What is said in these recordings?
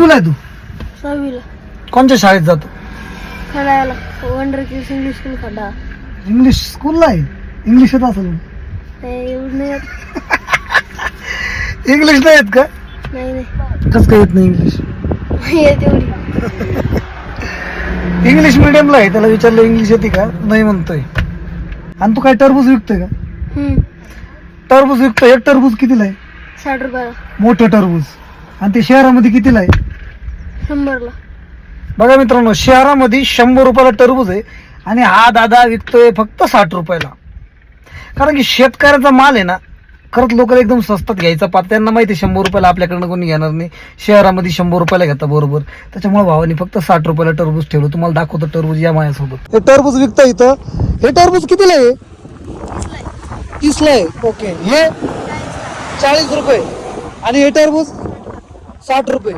कितवीला आहे तू? 6वीला. कोणत्या शाळेत जातो? खडायला वंडर किड्स इंग्लिश स्कूल खडा. इंग्लिश स्कूलला आहे. इंग्लिश येत असेल. एवढं नाही येत. इंग्लिश नाही येत का? नाही कसं काय येत नाही इंग्लिश? येत एवढी. इंग्लिश मिडियमला आहे, त्याला विचारलं इंग्लिश येते का? नाही म्हणतोय. आणि तू काय टरबूज विकतोय का? टरबूज विकतोय. एक टरबूज कितीला आहे? 60 रुपयाला. मोठं टरबूज. आणि ते शहरामध्ये कितीला आहे? 100ला. बघा मित्रांनो, शहरामध्ये 100 रुपयाला टरबूज आहे आणि हा दादा विकतोय फक्त 60 रुपयाला. कारण की शेतकऱ्याचा माल आहे ना, खरंच लोक एकदम स्वस्तात घ्यायचा पाहत. त्यांना माहिती 100 रुपयाला आपल्याकडनं कोणी घेणार नाही. शहरामध्ये 100 रुपयाला घेता बरोबर. त्याच्यामुळे भावानी फक्त 60 रुपयाला टरबूज ठेवलं. तुम्हाला दाखवतो टरबूज या माझ्यासोबत. हे टरबूज विकता इथं. हे टरबूज कितीला आहे? 30ला आहे. ओके. हे 40 रुपये आणि हे टरबूज 60 रुपये.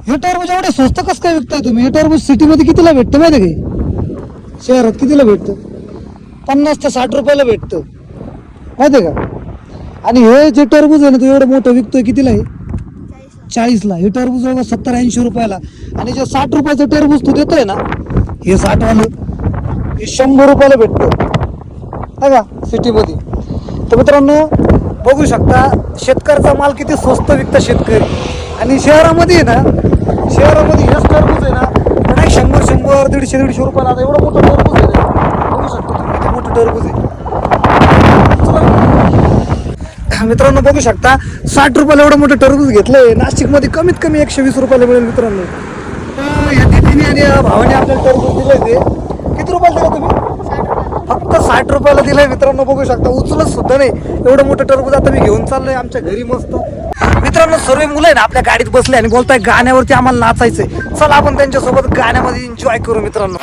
हे टरबूज एवढे स्वस्त कसं काय विकताय तुम्ही? हे टरबूज सिटीमध्ये कितीला भेटतं माहिती आहे का? शहरात कितीला भेटतं? 50 ते 60 रुपयाला भेटतं माहिती आहे का? आणि हे जे टरबूज आहे ना, तो एवढं मोठं विकतोय कितीला आहे? 40ला. हे टरबूज बघा 70-80 रुपयाला. आणि जे 60 रुपयाचं टरबूज तू देतोय ना, हे 60 वालं हे 100 रुपयाला भेटतं बघा सिटीमध्ये. तर मित्रांनो बघू शकता शेतकऱ्याचा माल किती स्वस्त विकता शेतकरी. आणि शहरामध्ये आहे ना, शहरामध्ये हेच टरबूज आहे ना, 100-100, 150-150 रुपयाला. आता एवढं मोठं टरबूज आहे ना, बघू शकतो तुम्ही किती मोठं टरबूज आहे. मित्रांनो बघू शकता 60 रुपयाला एवढं मोठं टरबूज घेतलंय. नाशिकमध्ये कमीत कमी 120 रुपयाला मिळेल मित्रांनो. या दीदीने आणि या भावाने आपल्याला टरबूज दिलंय. ते किती रुपयाला दिलं तुम्ही? फक्त 60 रुपयाला दिलंय मित्रांनो. बघू शकता उचलत सुद्धा नाही एवढं मोठं टरबूज. आता मी घेऊन चाललोय आमच्या घरी मस्त. मित्रांनो सर्व मुलं आहे ना आपल्या गाडीत बसले आणि बोलताय गाण्यावरती आम्हाला नाचायचंय. चला आपण त्यांच्यासोबत गाण्यामध्ये एन्जॉय करू मित्रांनो.